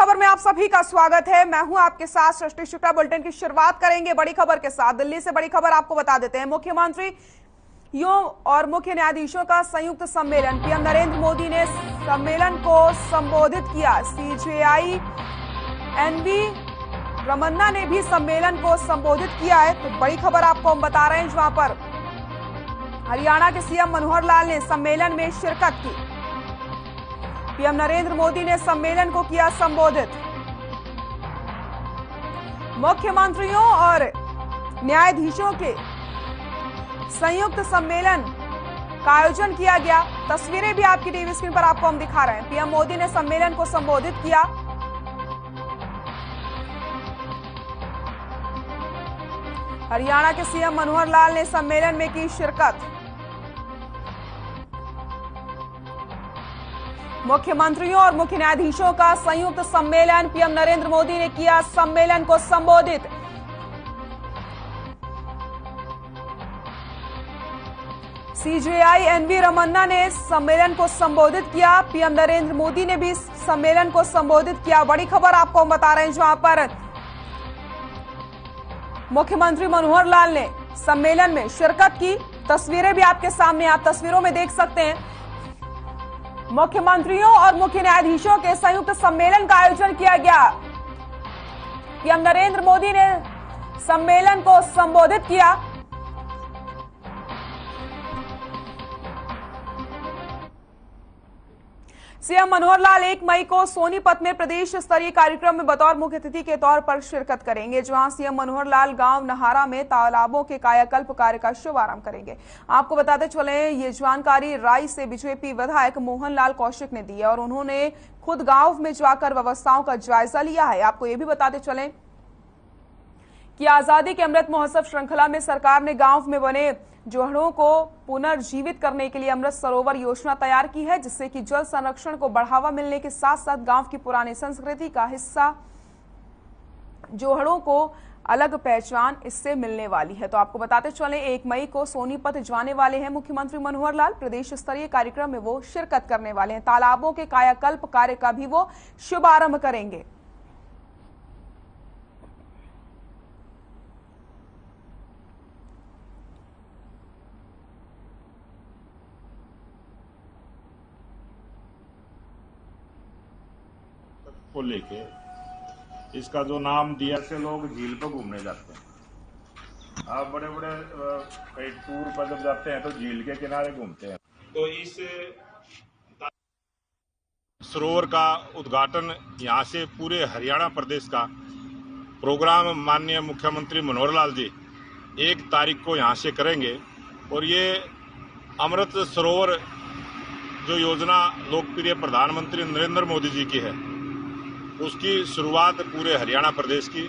खबर में आप सभी का स्वागत है। मैं हूं आपके साथ सृष्टि शुक्ला। बुलेटिन की शुरुआत करेंगे बड़ी खबर के साथ। दिल्ली से बड़ी खबर आपको बता देते हैं। मुख्यमंत्रियों और मुख्य न्यायाधीशों का संयुक्त सम्मेलन। पीएम नरेंद्र मोदी ने सम्मेलन को संबोधित किया। सीजेआई एनवी रमन्ना ने भी सम्मेलन को संबोधित किया है। तो बड़ी खबर आपको हम बता रहे हैं, जहां पर हरियाणा के सीएम मनोहर लाल ने सम्मेलन में शिरकत की। पीएम नरेंद्र मोदी ने सम्मेलन को किया संबोधित। मुख्यमंत्रियों और न्यायाधीशों के संयुक्त सम्मेलन का आयोजन किया गया। तस्वीरें भी आपकी टीवी स्क्रीन पर आपको हम दिखा रहे हैं। पीएम मोदी ने सम्मेलन को संबोधित किया। हरियाणा के सीएम मनोहर लाल ने सम्मेलन में की शिरकत। मुख्यमंत्रियों और मुख्य न्यायाधीशों का संयुक्त सम्मेलन। पीएम नरेंद्र मोदी ने किया सम्मेलन को संबोधित। सीजेआई एनवी रमन्ना ने सम्मेलन को संबोधित किया। पीएम नरेंद्र मोदी ने भी सम्मेलन को संबोधित किया। बड़ी खबर आपको हम बता रहे हैं, जहां पर मुख्यमंत्री मनोहर लाल ने सम्मेलन में शिरकत की। तस्वीरें भी आपके सामने, आप तस्वीरों में देख सकते हैं। मुख्यमंत्रियों और मुख्य न्यायाधीशों के संयुक्त सम्मेलन का आयोजन किया गया। पीएम नरेंद्र मोदी ने सम्मेलन को संबोधित किया। सीएम मनोहर लाल 1 मई को सोनीपत में प्रदेश स्तरीय कार्यक्रम में बतौर मुख्य अतिथि के तौर पर शिरकत करेंगे, जहां सीएम मनोहर लाल गांव नहारा में तालाबों के कायाकल्प कार्य का शुभारंभ करेंगे। आपको बताते चले, ये जानकारी राई से बीजेपी विधायक मोहन लाल कौशिक ने दी है और उन्होंने खुद गांव में जाकर व्यवस्थाओं का जायजा लिया है। आपको ये भी बताते चले कि आजादी के अमृत महोत्सव श्रृंखला में सरकार ने गांव में बने जोहड़ों को पुनर्जीवित करने के लिए अमृत सरोवर योजना तैयार की है, जिससे कि जल संरक्षण को बढ़ावा मिलने के साथ साथ गांव की पुरानी संस्कृति का हिस्सा जोहड़ों को अलग पहचान इससे मिलने वाली है। तो आपको बताते चले, 1 मई को सोनीपत जाने वाले हैं मुख्यमंत्री मनोहर लाल। प्रदेश स्तरीय कार्यक्रम में वो शिरकत करने वाले हैं। तालाबों के कायाकल्प कार्य का भी वो शुभारंभ करेंगे। को लेके इसका जो नाम दिया से लोग झील पर घूमने जाते हैं। आप बड़े बड़े कई टूर पर जब जाते हैं तो झील के किनारे घूमते हैं। तो इस सरोवर का उद्घाटन यहाँ से पूरे हरियाणा प्रदेश का प्रोग्राम माननीय मुख्यमंत्री मनोहर लाल जी 1 तारीख को यहाँ से करेंगे। और ये अमृत सरोवर जो योजना लोकप्रिय प्रधानमंत्री नरेंद्र मोदी जी की है, उसकी शुरुआत पूरे हरियाणा प्रदेश की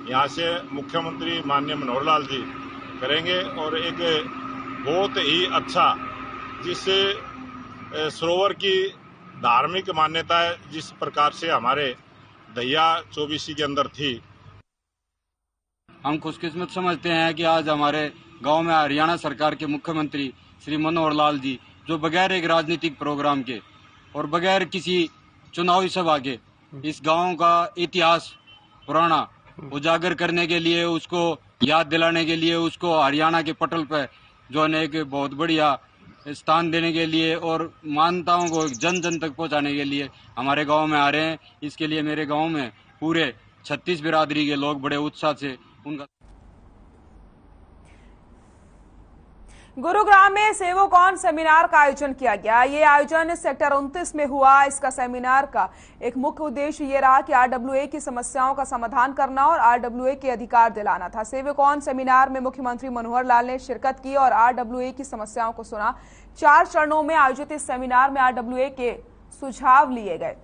यहाँ से मुख्यमंत्री माननीय मनोहर लाल जी करेंगे। और एक बहुत ही अच्छा, जिससे सरोवर की धार्मिक मान्यता है, जिस प्रकार से हमारे दहिया चौबीसी के अंदर थी। हम खुशकिस्मत समझते हैं कि आज हमारे गांव में हरियाणा सरकार के मुख्यमंत्री श्री मनोहर लाल जी, जो बगैर एक राजनीतिक प्रोग्राम के और बगैर किसी चुनावी सभा के इस गांव का इतिहास पुराना उजागर करने के लिए, उसको याद दिलाने के लिए, उसको हरियाणा के पटल पर जो है एक बहुत बढ़िया स्थान देने के लिए और मान्यताओं को जन जन तक पहुंचाने के लिए हमारे गांव में आ रहे हैं। इसके लिए मेरे गांव में पूरे 36 बिरादरी के लोग बड़े उत्साह से उनका। गुरुग्राम में सेवोकॉन सेमिनार का आयोजन किया गया। ये आयोजन सेक्टर 29 में हुआ। इसका सेमिनार का एक मुख्य उद्देश्य ये रहा कि आरडब्ल्यूए की समस्याओं का समाधान करना और आरडब्ल्यूए के अधिकार दिलाना था। सेवोकॉन सेमिनार में मुख्यमंत्री मनोहर लाल ने शिरकत की और आरडब्ल्यूए की समस्याओं को सुना। 4 चरणों में आयोजित इस सेमिनार में आरडब्ल्यूए के सुझाव लिए गए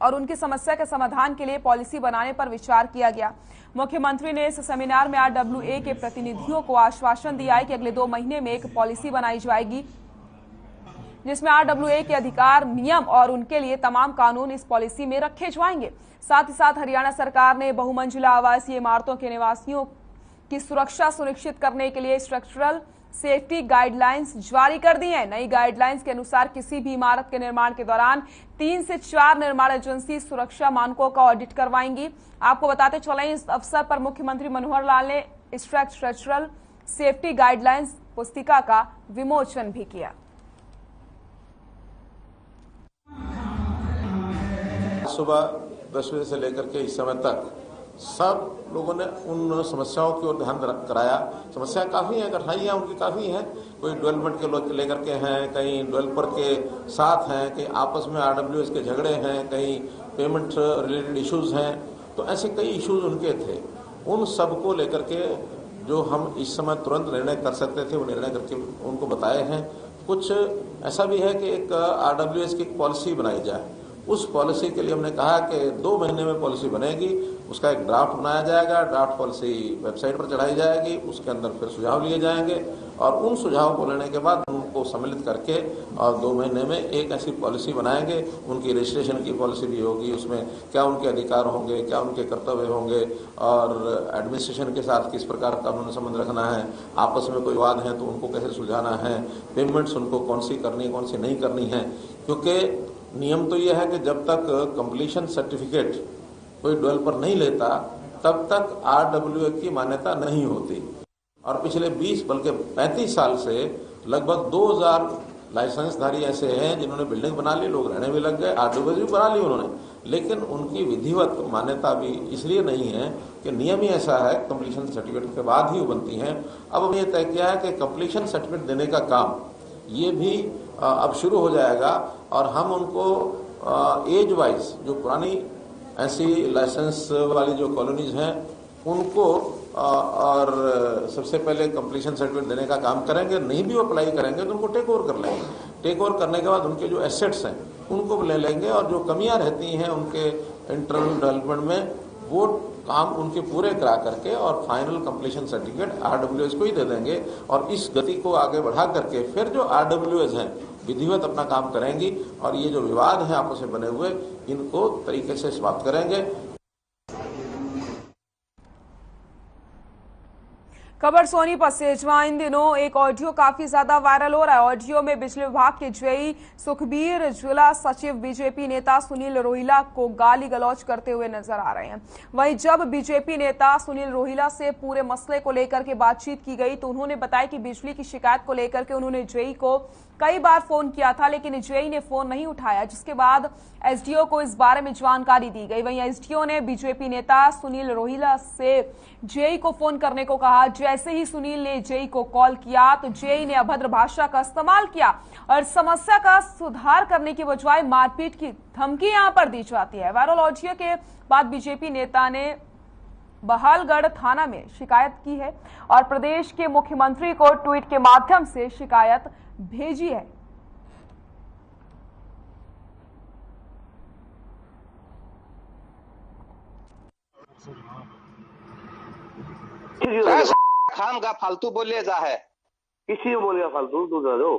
और उनकी समस्या के समाधान के लिए पॉलिसी बनाने पर विचार किया गया। मुख्यमंत्री ने इस सेमिनार में आरडब्ल्यूए के प्रतिनिधियों को आश्वासन दिया है कि अगले 2 महीने में एक पॉलिसी बनाई जाएगी, जिसमें आरडब्ल्यूए के अधिकार, नियम और उनके लिए तमाम कानून इस पॉलिसी में रखे जाएंगे। साथ ही साथ हरियाणा सरकार ने बहुमंजिला आवासीय इमारतों के निवासियों की सुरक्षा सुनिश्चित करने के लिए स्ट्रक्चरल सेफ्टी गाइडलाइंस जारी कर दी है। नई गाइडलाइंस के अनुसार किसी भी इमारत के निर्माण के दौरान 3 से 4 निर्माण एजेंसी सुरक्षा मानकों का ऑडिट करवाएंगी। आपको बताते चलें, इस अवसर पर मुख्यमंत्री मनोहर लाल ने स्ट्रक्चरल सेफ्टी गाइडलाइंस पुस्तिका का विमोचन भी किया। सुबह 10 बजे से लेकर के इस समय तक सब लोगों ने उन समस्याओं की ओर ध्यान कराया। समस्याएं काफ़ी हैं, कठिनाइयाँ उनकी काफ़ी हैं। कोई डेवलपमेंट के लेकर के हैं, कहीं डेवलपर के साथ हैं, कहीं आपस में RWS के झगड़े हैं, कहीं पेमेंट रिलेटेड इश्यूज हैं। तो ऐसे कई इश्यूज उनके थे। उन सब को लेकर के जो हम इस समय तुरंत निर्णय कर सकते थे वो निर्णय करके उनको बताए हैं। कुछ ऐसा भी है कि एक RWS की पॉलिसी बनाई जाए। उस पॉलिसी के लिए हमने कहा कि 2 महीने में पॉलिसी बनेगी, उसका एक ड्राफ्ट बनाया जाएगा, ड्राफ्ट पॉलिसी वेबसाइट पर चढ़ाई जाएगी, उसके अंदर फिर सुझाव लिए जाएंगे और उन सुझाव को लेने के बाद उनको सम्मिलित करके और 2 महीने में एक ऐसी पॉलिसी बनाएंगे। उनकी रजिस्ट्रेशन की पॉलिसी भी होगी, उसमें क्या उनके अधिकार होंगे, क्या उनके कर्तव्य होंगे और एडमिनिस्ट्रेशन के साथ किस प्रकार का उन्होंने संबंध रखना है, आपस में कोई वाद है तो उनको कैसे सुलझाना है, पेमेंट्स उनको कौन सी करनी है, कौन सी नहीं करनी है। क्योंकि नियम तो यह है कि जब तक कंप्लीशन सर्टिफिकेट कोई डेवलपर नहीं लेता तब तक RWA की मान्यता नहीं होती। और पिछले 20 बल्कि 35 साल से लगभग 2000 लाइसेंसधारी ऐसे हैं जिन्होंने बिल्डिंग बना ली, लोग रहने भी लग गए, RWA भी बना ली उन्होंने, लेकिन उनकी विधिवत मान्यता भी इसलिए नहीं है कि नियम ही ऐसा है, कंप्लीशन सर्टिफिकेट के बाद ही वो बनती हैं। अब हमने तय किया है कि कंप्लीशन सर्टिफिकेट देने का काम ये भी अब शुरू हो जाएगा और हम उनको एज वाइज जो पुरानी ऐसी लाइसेंस वाली जो कॉलोनीज हैं उनको और सबसे पहले कंप्लीशन सर्टिफिकेट देने का काम करेंगे। नहीं भी वो अप्लाई करेंगे तो उनको टेक ओवर कर लेंगे। टेक ओवर करने के बाद उनके जो एसेट्स हैं उनको ले लेंगे और जो कमियां रहती हैं उनके इंटरनल डेवलपमेंट में वो काम उनके पूरे करा करके और फाइनल कंप्लीशन सर्टिफिकेट RWS को ही दे देंगे। और इस गति को आगे बढ़ा करके फिर जो RWS हैं विधिवत अपना काम करेंगी और ये जो विवाद हैं आपस में बने हुए इनको तरीके से समाप्त करेंगे। खबर सोनीपत से। जहां इन दिनों एक ऑडियो काफी ज्यादा वायरल हो रहा है। ऑडियो में बिजली विभाग के जेई सुखबीर जिला सचिव बीजेपी नेता सुनील रोहिला को गाली गलौज करते हुए नजर आ रहे हैं। वहीं जब बीजेपी नेता सुनील रोहिला से पूरे मसले को लेकर के बातचीत की गई तो उन्होंने बताया कि बिजली की शिकायत को लेकर के उन्होंने जेई को कई बार फोन किया था लेकिन जेई ने फोन नहीं उठाया, जिसके बाद एसडीओ को इस बारे में जानकारी दी गई। वहीं एसडीओ ने बीजेपी नेता सुनील रोहिला से जेई को फोन करने को कहा। जैसे ही सुनील ने जेई को कॉल किया तो जेई ने अभद्र भाषा का इस्तेमाल किया और समस्या का सुधार करने की बजाय मारपीट की धमकी यहां पर दी जाती है। वायरल ऑडियो के बाद बीजेपी नेता ने बहालगढ़ थाना में शिकायत की है और प्रदेश के मुख्यमंत्री को ट्वीट के माध्यम से शिकायत भेजी है। खाम का फालतू बोले जा है। किसी को बोलेगा फालतू? तू बता दो,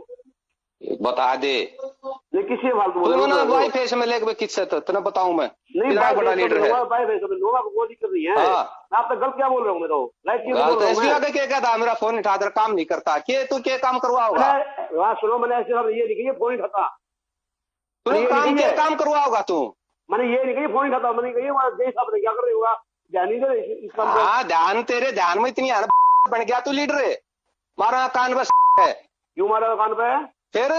बता दे। ये किसी फालतू बोले? तूने भाई फेस में लेके किससे तो बताऊं मैं? नहीं भाई बड़ा लीडर है भाई लोगों को गोली कर रही है। आप तो गलत क्या बोल रहे हो? मैं तो लाइट की बोल रहा हूं। क्या कहता मेरा फोन उठा दे, काम नहीं करता। के तू क्या काम करवाओगा? सुनो, मैंने ऐसे ये नहीं कही फोन उठाता। तूने काम करवाओगा तू? मैंने ये नहीं कही फोन उठाता। मैंने कही जय साहब ने क्या कर रहे होगा ध्यान नहीं दे इस काम को। हाँ, ध्यान तेरे ध्यान में इतनी बन गया तू लीडर है। मारा कान बस है। क्यों मारा कान पे? फिर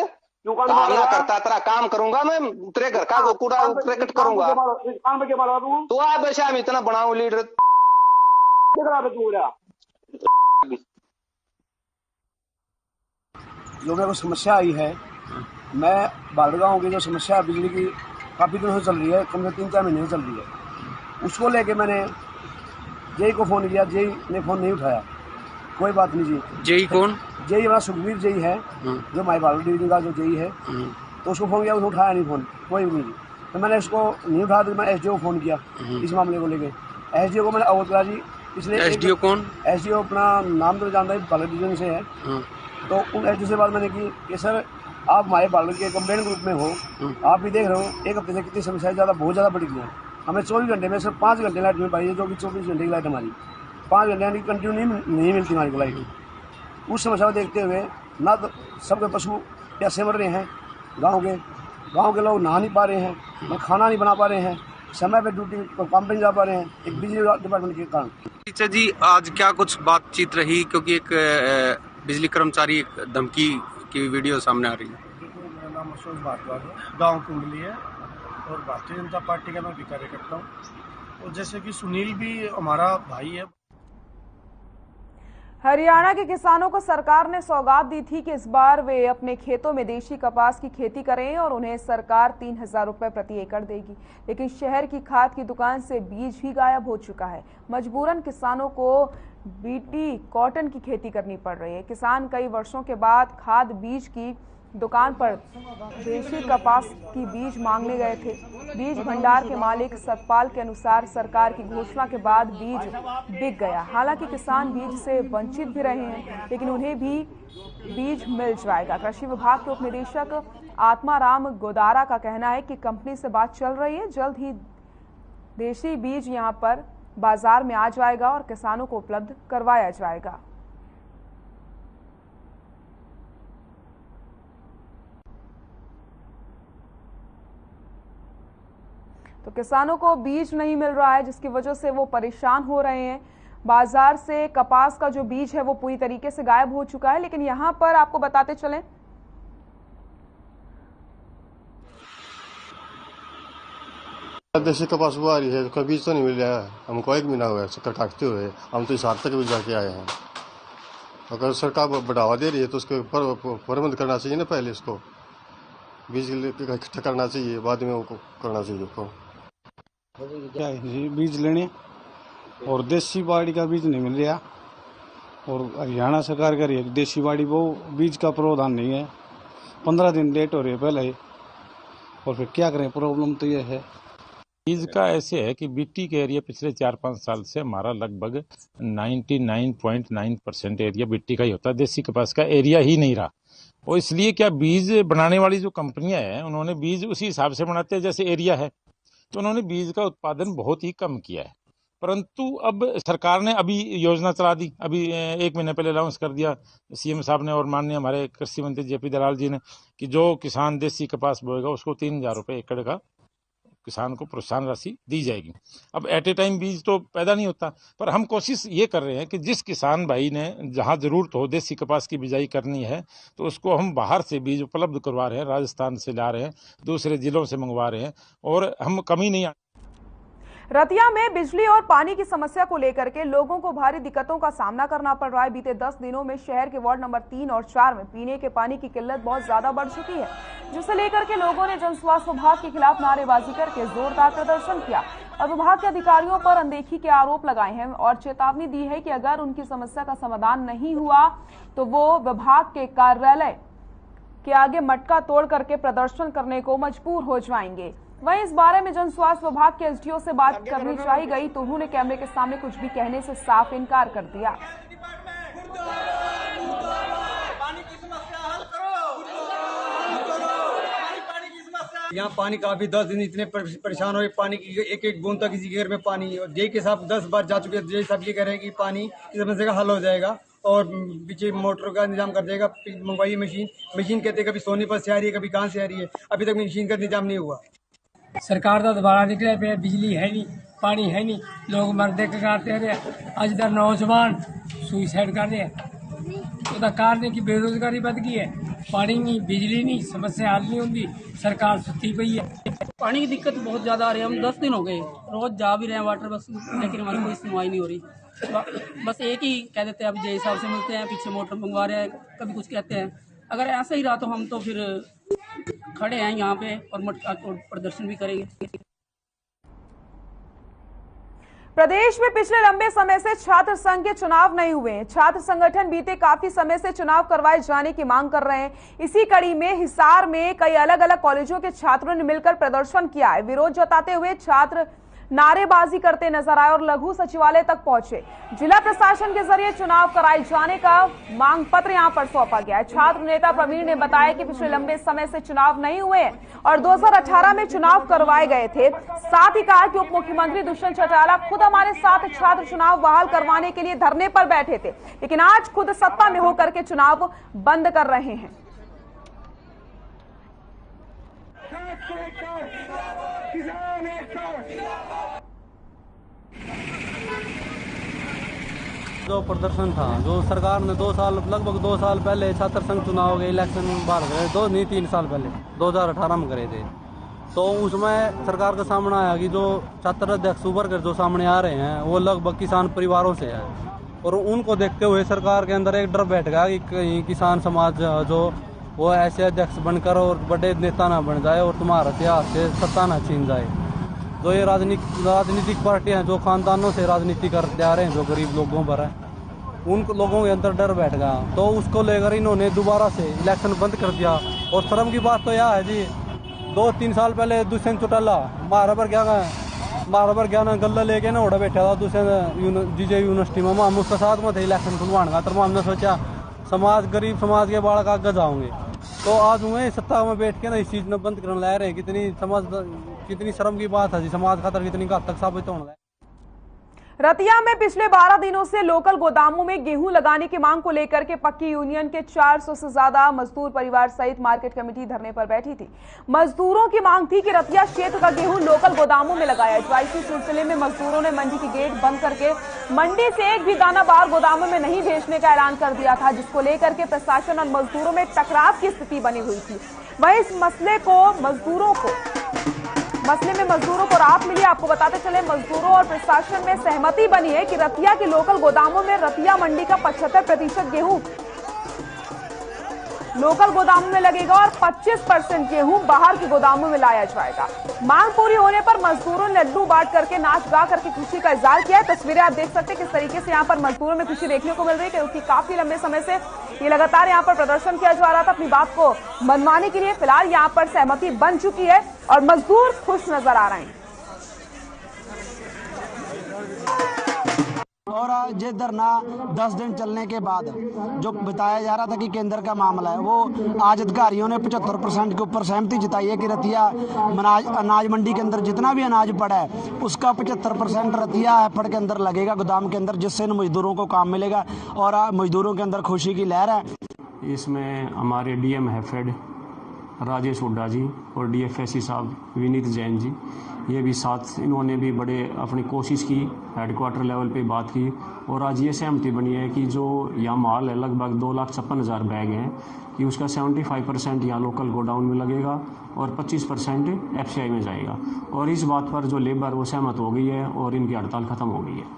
क्यों काम ना करता? तेरा काम करूंगा मैं, तेरे घर का कूड़ा प्रकट करूंगा। कान पे क्या मारा तू? तू आ वैसे हम इतना बनाऊ लीडर तू। जो मेरे को समस्या आई है, मैं बालगांव की जो समस्या बिजली की काफी दिनों से चल रही है, कम से 3-4 महीने से चल रही है, उसको लेके मैंने जेई को फोन किया। जेई ने फोन नहीं उठाया। कोई बात नहीं जी। जेई कौन? जेई हमारा सुखबीर जेई है, जो माई बाल डिवीजन का जो जेई है, तो उसको फोन किया, उसने उठाया नहीं फोन, कोई भी नहीं। तो मैंने उसको नहीं उठाया तो मैंने एसडीओ को फोन किया इस मामले को लेके। एसडीओ को मैंने अवगत करा जी। इसलिए एसडीओ कौन? एसडीओ अपना नाम तो जानता है, बाल डिवीजन से है। तो उन एसडीओ से बात मैंने की कि सर आप हमारे बाल के कंप्लेंट ग्रुप में हो, आप भी देख रहे हो एक हफ्ते से कितनी समस्याएं बहुत ज़्यादा बढ़ गई हैं। हमें 24 घंटे में सिर्फ 5 घंटे लाइट मिल पाई है, जो कि 24 घंटे की लाइट हमारी 5 घंटे यानी कंटिन्यू नहीं मिलती हमारी को लाइट। उस समस्या को देखते हुए ना तो सबके पशु प्यासे मर रहे हैं, गांव के लोग नहा नहीं पा रहे हैं, न खाना नहीं बना पा रहे हैं, समय पे ड्यूटी पर काम पे नहीं जा पा रहे हैं, एक बिजली डिपार्टमेंट के कारण। टीचर जी, आज क्या कुछ बातचीत रही, क्योंकि एक बिजली कर्मचारी एक धमकी की वीडियो सामने आ रही है। मेरा नाम अशोक भारद्वाज है, गाँव कुंडली है और भारतीय जनता पार्टी का मैं भी कार्यकर्ता हूँ। और जैसे कि सुनील भी हमारा भाई है। हरियाणा के किसानों को सरकार ने सौगात दी थी कि इस बार वे अपने खेतों में देशी कपास की खेती करें और उन्हें सरकार 3,000 रुपए प्रति एकड़ देगी। लेकिन शहर की खाद की दुकान से बीज ही गायब हो चुका है। मजबूरन किसानों को बीटी कॉटन की खेती करनी पड़ रही है। किसान कई वर्षों के बाद खाद बीज की दुकान पर देशी कपास की बीज मांगने गए थे। बीज भंडार के मालिक सतपाल के अनुसार सरकार की घोषणा के बाद बीज बिक गया। हालांकि किसान बीज से वंचित भी रहे हैं, लेकिन उन्हें भी बीज मिल जाएगा। कृषि विभाग के उपनिदेशक आत्माराम गोदारा का कहना है कि कंपनी से बात चल रही है, जल्द ही देशी बीज यहां पर बाजार में आ जाएगा और किसानों को उपलब्ध करवाया जाएगा। तो किसानों को बीज नहीं मिल रहा है, जिसकी वजह से वो परेशान हो रहे हैं। बाजार से कपास का जो बीज है वो पूरी तरीके से गायब हो चुका है। लेकिन यहाँ पर आपको बताते चलें, देशी कपास वो आ रही है, कोई बीज तो नहीं मिल रहा है। हमको 1 महीना हुआ है चक्कर काटते हुए, हम तो इस हाथ तक भी जाके आए हैं। अगर सरकार बढ़ावा दे रही है तो उसके प्रबंध करना चाहिए ना, पहले इसको बीज इकट्ठा करना चाहिए, बाद में वो करना चाहिए। क्या है जी, बीज लेने और देशी बाड़ी का बीज नहीं मिल रहा और हरियाणा सरकार कह रही है देशी बाड़ी वो बीज का प्रावधान नहीं है। 15 दिन लेट हो रही है पहले ही, और फिर क्या करें, प्रॉब्लम तो ये है। बीज का ऐसे है कि बीटी के एरिया पिछले 4-5 साल से हमारा लगभग 99.9% एरिया बीटी का ही होता है, देशी कपास का एरिया ही नहीं रहा। और इसलिए क्या बीज बनाने वाली जो कंपनियां हैं उन्होंने बीज उसी हिसाब से बनाते हैं जैसे एरिया है, तो उन्होंने बीज का उत्पादन बहुत ही कम किया है। परंतु अब सरकार ने अभी योजना चला दी, अभी 1 महीने पहले अनाउंस कर दिया सीएम साहब ने और माननीय हमारे कृषि मंत्री जेपी दलाल जी ने कि जो किसान देशी कपास बोएगा उसको 3,000 रुपये एकड़ का किसान को प्रोत्साहन राशि दी जाएगी। अब एट ए टाइम बीज तो पैदा नहीं होता, पर हम कोशिश ये कर रहे हैं कि जिस किसान भाई ने जहां जरूरत हो देशी कपास की बिजाई करनी है तो उसको हम बाहर से बीज उपलब्ध करवा रहे हैं, राजस्थान से ला रहे हैं, दूसरे जिलों से मंगवा रहे हैं और हम कमी नहीं। रतिया में बिजली और पानी की समस्या को लेकर के लोगों को भारी दिक्कतों का सामना करना पड़ रहा है। बीते 10 दिनों में शहर के वार्ड नंबर 3 और 4 में पीने के पानी की किल्लत बहुत ज्यादा बढ़ चुकी है, जिसे लेकर के लोगों ने जन स्वास्थ्य विभाग के खिलाफ नारेबाजी करके जोरदार प्रदर्शन किया और विभाग के अधिकारियों पर अनदेखी के आरोप लगाए हैं और चेतावनी दी है कि अगर उनकी समस्या का समाधान नहीं हुआ तो वो विभाग के कार्यालय के आगे मटका तोड़ करके प्रदर्शन करने को मजबूर हो जाएंगे। वहीं इस बारे में जन स्वास्थ्य विभाग के एसडीओ से बात करनी चाहिए गई तो उन्होंने कैमरे के सामने कुछ भी कहने से साफ इनकार कर दिया। यहाँ पानी काफी 10 दिन इतने परेशान हो, पानी की एक बूंद तक किसी के घर में पानी, और जे के साहब 10 बार जा चुके हैं, जे साहब ये कह रहे हैं कि पानी की समस्या का हल हो जाएगा और पीछे मोटर का निजाम कर देगा। मंगवाई मशीन कहते कभी सोनीपत से आ रही है, कभी कहाँ से आ रही है, अभी तक मशीन का निजाम नहीं हुआ। सरकार का दोबारा निकले पे बिजली है नहीं, पानी है नहीं, लोग मरदे के करते रहे। अज तक नौजवान सुइसाइड कर रहे हैं, तो कारण की बेरोजगारी बढ़ गई है। पानी नहीं, बिजली नहीं, समस्या हल नहीं होती, सरकार सुती पई है। पानी की दिक्कत बहुत ज्यादा आ रही है। हम 10 दिन हो गए रोज जा भी रहे हैं वाटर बस, लेकिन हमारी कोई सुनवाई नहीं हो रही। बस एक ही कह देते हैं, अब जे हिसाब से मिलते हैं, पीछे मोटर मंगवा रहे हैं, कभी कुछ कहते हैं। अगर ऐसा ही रहा तो हम तो फिर खड़े हैं यहाँ पे और मटका तोड़ प्रदर्शन भी करेंगे। प्रदेश में पिछले लंबे समय से छात्र संघ के चुनाव नहीं हुए हैं। छात्र संगठन बीते काफी समय से चुनाव करवाए जाने की मांग कर रहे हैं। इसी कड़ी में हिसार में कई अलग अलग कॉलेजों के छात्रों ने मिलकर प्रदर्शन किया है। विरोध जताते हुए छात्र नारेबाजी करते नजर आए और लघु सचिवालय तक पहुंचे। जिला प्रशासन के जरिए चुनाव कराए जाने का मांग पत्र यहां पर सौंपा गया है। छात्र नेता प्रवीण ने बताया कि पिछले लंबे समय से चुनाव नहीं हुए हैं और 2018 में चुनाव करवाए गए थे। साथ ही कहा कि उप मुख्यमंत्री दुष्यंत चौटाला खुद हमारे साथ छात्र चुनाव बहाल करवाने के लिए धरने पर बैठे थे, लेकिन आज खुद सत्ता में होकर के चुनाव बंद कर रहे हैं। जो प्रदर्शन था, जो सरकार ने लगभग 2 साल पहले छात्र संघ चुनाव के इलेक्शन बाहर करे, 3 साल पहले 2018 में करे थे, तो उसमें सरकार का सामना आया कि जो छात्र अध्यक्ष उभर कर जो सामने आ रहे हैं वो लगभग किसान परिवारों से है, और उनको देखते हुए सरकार के अंदर एक डर बैठ गया कि कहीं किसान समाज जो वो ऐसे अध्यक्ष बनकर और बड़े नेता ना बन जाए और तुम्हारा इतिहास से सत्ता ना छीन जाए। जो ये राजनीतिक पार्टियां जो खानदानों से राजनीति करते आ रहे हैं, जो गरीब लोगों पर है, उन लोगों के अंदर डर बैठ गया, तो उसको लेकर इन्होंने दोबारा से इलेक्शन बंद कर दिया। और शर्म की बात तो यह है जी, 2-3 साल पहले दुष्यंत चौटाला मारा पर क्या ना गला लेके ना उड़ा बैठा था दुष्यंत जीजे यूनिवर्सिटी में, हम उसका साथ में थे इलेक्शन खुलवाने का। तो हमने सोचा गरीब समाज के बाढ़ का आगे जाओगे, तो आज हुए सत्ता में बैठ के ना इस चीज में बंद करने ला रहे हैं। कितनी शर्म की बात है जी, समाज खातर कितनी घातक साबित होने लगा। रतिया में पिछले 12 दिनों से लोकल गोदामों में गेहूं लगाने की मांग को लेकर के पक्की यूनियन के 400 से ज्यादा मजदूर परिवार सहित मार्केट कमेटी धरने पर बैठी थी। मजदूरों की मांग थी कि रतिया क्षेत्र का गेहूं लोकल गोदामों में लगाया जाए। इसी सिलसिले में मजदूरों ने मंडी की गेट बंद करके मंडी से एक भी दाना बाहर गोदामों में नहीं भेजने का ऐलान कर दिया था, जिसको लेकर के प्रशासन और मजदूरों में टकराव की स्थिति बनी हुई थी। वहीं इस मसले में मजदूरों को राहत मिली। आपको बताते चले, मजदूरों और प्रशासन में सहमति बनी है कि रतिया के लोकल गोदामों में रतिया मंडी का 75% गेहूं लोकल गोदामों में लगेगा और 25% गेहूं बाहर के गोदामों में लाया जाएगा। मांग पूरी होने पर मजदूरों ने लड्डू बांट करके नाच गा करके खुशी का इजहार किया है। तस्वीरें आप देख सकते हैं किस तरीके से यहाँ पर मजदूरों में खुशी देखने को मिल रही है, क्योंकि काफी लंबे समय से ये लगातार यहाँ पर प्रदर्शन किया जा रहा था अपनी बात को मनवाने के लिए। फिलहाल यहाँ पर सहमति बन चुकी है और मजदूर खुश नजर आ रहे हैं। और ये धरना 10 दिन चलने के बाद जो बताया जा रहा था कि केंद्र का मामला है, वो आज अधिकारियों ने 75% के ऊपर सहमति जताई है कि रतिया अनाज मंडी के अंदर जितना भी अनाज पड़ा है उसका 75% रतिया हैफड़ के अंदर लगेगा, गोदाम के अंदर, जिससे मजदूरों को काम मिलेगा और मजदूरों के अंदर खुशी की लहर है। इसमें हमारे डीएम हैफेड राजेश हुड्डा जी और डीएफएससी साहब विनीत जैन जी, ये भी साथ, इन्होंने भी बड़े अपनी कोशिश की, हेडक्वार्टर लेवल पे बात की और आज ये सहमति बनी है कि जो यहाँ माल है लगभग 2,56,000 बैग हैं कि उसका 75% यहाँ लोकल गोडाउन में लगेगा और 25% एफसीआई में जाएगा। और इस बात पर जो लेबर वो सहमत हो गई है और इनकी हड़ताल खत्म हो गई है।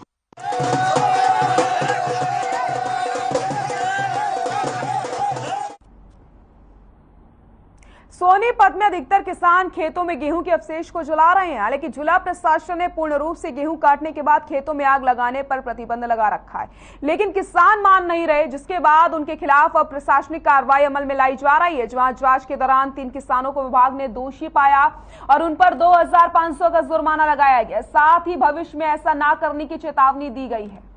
सोनीपत में अधिकतर किसान खेतों में गेहूं के अवशेष को जला रहे हैं। हालांकि जिला प्रशासन ने पूर्ण रूप से गेहूं काटने के बाद खेतों में आग लगाने पर प्रतिबंध लगा रखा है, लेकिन किसान मान नहीं रहे, जिसके बाद उनके खिलाफ अब प्रशासनिक कार्रवाई अमल में लाई जा रही है। जहां जांच के दौरान 3 किसानों को विभाग ने दोषी पाया और उन पर 2,500 का जुर्माना लगाया गया। साथ ही भविष्य में ऐसा न करने की चेतावनी दी गई है।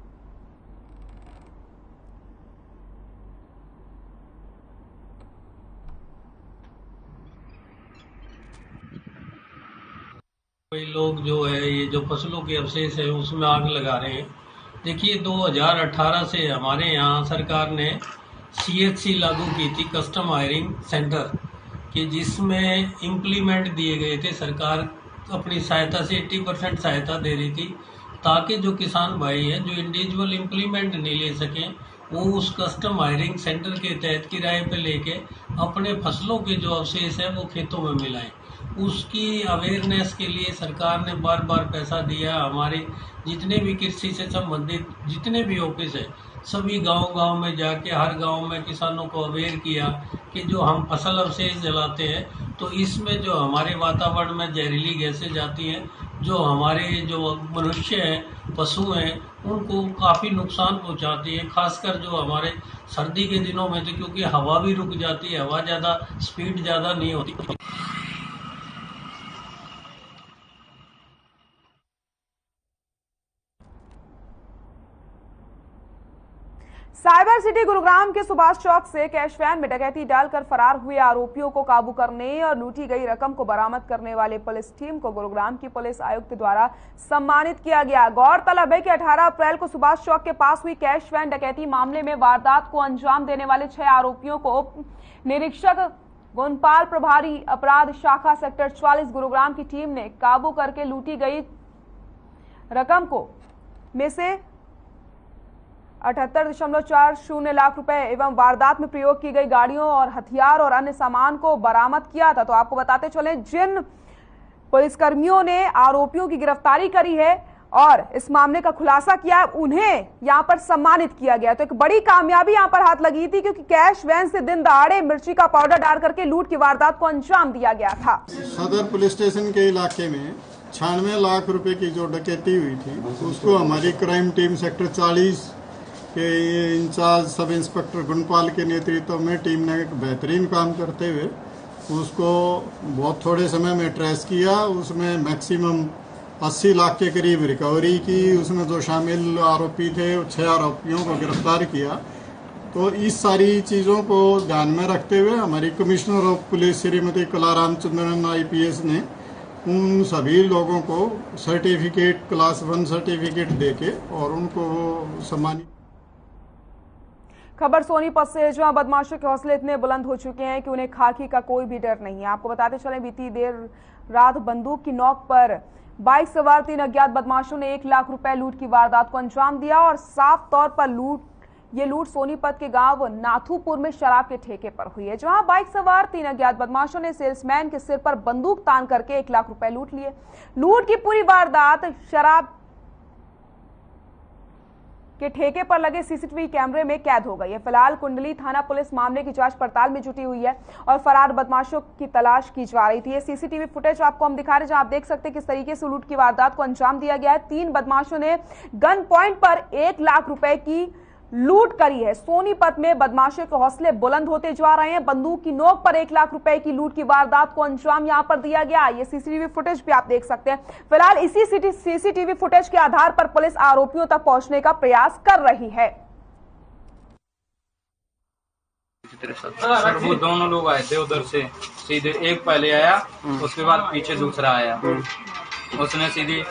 कई लोग जो है ये जो फसलों के अवशेष है उसमें आग लगा रहे हैं। देखिए 2018 से हमारे यहाँ सरकार ने CHC लागू की थी, कस्टम हायरिंग सेंटर, कि जिसमें इम्प्लीमेंट दिए गए थे। सरकार अपनी सहायता से 80% सहायता दे रही थी ताकि जो किसान भाई हैं जो इंडिविजुअल इम्प्लीमेंट नहीं ले सकें वो उस कस्टम हायरिंग सेंटर के तहत किराए पे लेके अपने फसलों के जो अवशेष है वो खेतों में मिलाएं। उसकी अवेयरनेस के लिए सरकार ने बार बार पैसा दिया। हमारे जितने भी कृषि से संबंधित जितने भी ऑफिस है सभी गांव-गांव में जाके हर गांव में किसानों को अवेयर किया कि जो हम फसल अवशेष जलाते हैं तो इसमें जो हमारे वातावरण में जहरीली गैसें जाती हैं, जो हमारे जो मनुष्य हैं, पशु हैं, उनको काफ़ी नुकसान पहुंचाती है। खासकर जो हमारे सर्दी के दिनों में तो क्योंकि हवा भी रुक जाती है, हवा ज़्यादा स्पीड ज़्यादा नहीं होती। साइबर सिटी गुरुग्राम के सुभाष चौक से कैश वैन में डकैती डालकर फरार हुए आरोपियों को काबू करने और लूटी गई रकम को बरामद करने वाले पुलिस टीम को गुरुग्राम की पुलिस आयुक्त द्वारा सम्मानित किया गया। गौरतलब है कि 18 अप्रैल को सुभाष चौक के पास हुई कैश वैन डकैती मामले में वारदात को अंजाम देने वाले 6 आरोपियों को निरीक्षक गुणपाल प्रभारी अपराध शाखा सेक्टर 44 गुरुग्राम की टीम ने काबू करके लूटी गई रकम को में से 78.40 लाख रुपए एवं वारदात में प्रयोग की गई गाड़ियों और हथियार और अन्य सामान को बरामद किया था। तो आपको बताते चले, जिन पुलिसकर्मियों ने आरोपियों की गिरफ्तारी करी है और इस मामले का खुलासा किया है, उन्हें यहां पर सम्मानित किया गया। तो एक बड़ी कामयाबी यहां पर हाथ लगी थी, क्योंकि कैश वैन से दिन दहाड़े मिर्ची का पाउडर डाल करके लूट की वारदात को अंजाम दिया गया था। सदर पुलिस स्टेशन के इलाके में 96 लाख रुपए की जो डकैती हुई थी, उसको हमारी क्राइम टीम सेक्टर 40 के इंचार्ज सब इंस्पेक्टर गुणपाल के नेतृत्व में टीम ने एक बेहतरीन काम करते हुए उसको बहुत थोड़े समय में ट्रेस किया। उसमें मैक्सिमम 80 लाख के करीब रिकवरी की। उसमें जो शामिल आरोपी थे 6 आरोपियों को गिरफ्तार किया। तो इस सारी चीज़ों को ध्यान में रखते हुए हमारी कमिश्नर ऑफ पुलिस श्रीमती कला रामचंद्रन IPS ने उन सभी लोगों को सर्टिफिकेट क्लास 1 सर्टिफिकेट देके और उनको सम्मानित। खबर सोनीपत से, जहां बदमाशों के हौसले इतने बुलंद हो चुके हैं कि उन्हें खाकी का कोई भी डर नहीं है। आपको बताते चलें, बीती देर रात बंदूक की नोक पर बाइक सवार 3 अज्ञात बदमाशों ने 1 लाख रुपए लूट की वारदात को अंजाम दिया और साफ तौर पर ये लूट सोनीपत के गांव नाथूपुर में शराब के ठेके पर हुई है, जहां बाइक सवार 3 अज्ञात बदमाशों ने सेल्समैन के सिर पर बंदूक तान करके 1 लाख रुपए लूट लिए। लूट की पूरी वारदात शराब के ठेके पर लगे CCTV कैमरे में कैद हो गई है। फिलहाल कुंडली थाना पुलिस मामले की जांच पड़ताल में जुटी हुई है और फरार बदमाशों की तलाश की जा रही थी। ये CCTV फुटेज आपको हम दिखा रहे हैं, जहां आप देख सकते हैं किस तरीके से लूट की वारदात को अंजाम दिया गया है। 3 बदमाशों ने गन पॉइंट पर 1 लाख रुपए की लूट करी है। सोनीपत में बदमाशों के हौसले बुलंद होते जा रहे हैं। बंदूक की नोक पर 1 लाख रुपए की लूट की वारदात को अंजाम यहां पर दिया गया। ये CCTV फुटेज भी आप देख सकते हैं। फिलहाल इसी CCTV फुटेज के आधार पर पुलिस आरोपियों तक पहुंचने का प्रयास कर रही है। सर, वो दोनों लोग आए थे उधर से, सीधे एक पहले आया, उसके बाद पीछे दूसरा आया। उसने सीधी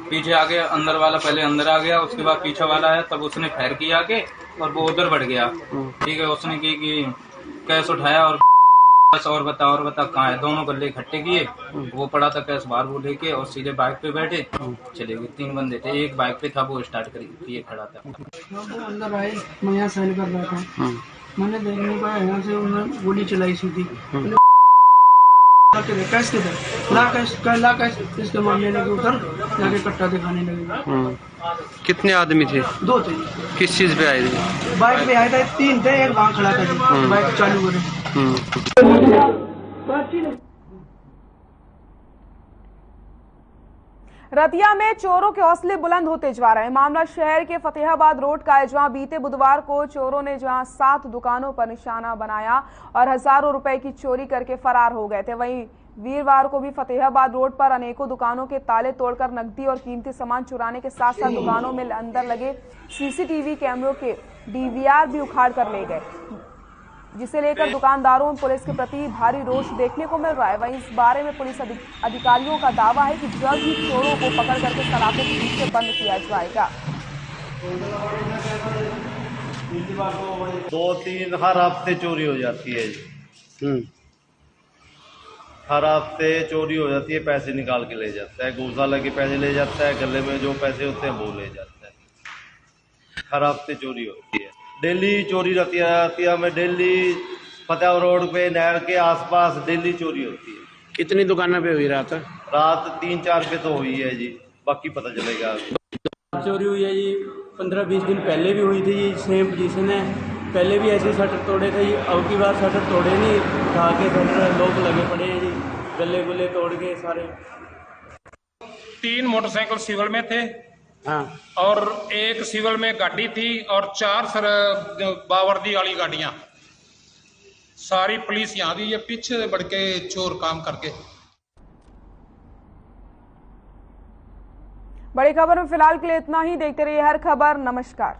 पीछे आगे, अंदर वाला पहले अंदर आ गया, उसके बाद पीछे वाला आया, तब उसने फायर किया आगे और वो उधर बढ़ गया। ठीक है, उसने की कि कैश उठाया और बता कहाँ है। दोनों गले इकट्ठे किए, वो पड़ा था कैश बाहर, वो लेके और सीधे बाइक पे बैठे चले गए। 3 बंदे थे, एक बाइक पे था, वो स्टार्ट करके खड़ा था। वो अंदर आए, मैं यहाँ साइन कर रहा था, मैंने देखने को यहाँ से उन्होंने गोली चलाई सीधी। कैश किधर ला कैश इसके मामले लगे, उधर जाके कट्टा दिखाने लगे। कितने आदमी थे? 2 थे। किस चीज पे आए थे? बाइक पे आए थे, 3 थे, एक वहाँ खड़ा था, बाइक चालू करे। रतिया में चोरों के हौसले बुलंद होते जा रहे हैं। मामला शहर के फतेहाबाद रोड का है, जहां बीते बुधवार को चोरों ने 7 दुकानों पर निशाना बनाया और हजारों रुपए की चोरी करके फरार हो गए थे। वहीं वीरवार को भी फतेहाबाद रोड पर अनेकों दुकानों के ताले तोड़कर नकदी और कीमती सामान चुराने के साथ साथ दुकानों में अंदर लगे CCTV कैमरों के DVR भी उखाड़ कर ले गए, जिसे लेकर दुकानदारों और पुलिस के प्रति भारी रोष देखने को मिल रहा है। वहीं इस बारे में पुलिस अधिकारियों का दावा है कि जल्द ही चोरों को पकड़ करके सलाखों के पीछे बंद किया जाएगा। 2-3 हर हफ्ते चोरी हो जाती है। हर हफ्ते चोरी हो जाती है, पैसे निकाल के ले जाता है, गौशाला के पैसे ले जाता है, गले में जो पैसे होते हैं वो ले जाता है। हर हफ्ते चोरी होती है, डेली चोरी रहती है। में डेली फतेह रोड पे, नहर के आसपास डेली चोरी होती है। कितनी दुकानों पे हुई रात? 3-4 पे तो हुई है जी, बाकी पता चलेगा। चोरी हुई है जी, 15-20 दिन पहले भी हुई थी जी, सेम जिसने पहले भी ऐसे शटर तोड़े थे। अब की बार शटर तोड़े नहीं, उठा के शटर लोग लगे पड़े हैं जी, गले गुले तोड़ के सारे। 3 मोटरसाइकिल सिविल में थे। हाँ। और 1 सिविल में गाड़ी थी और 4 बावर्दी वाली गाड़ियां। सारी पुलिस यहाँ थी, ये पीछे बढ़ के चोर काम करके। बड़ी खबर में फिलहाल के लिए इतना ही। देखते रहिए हर खबर। नमस्कार।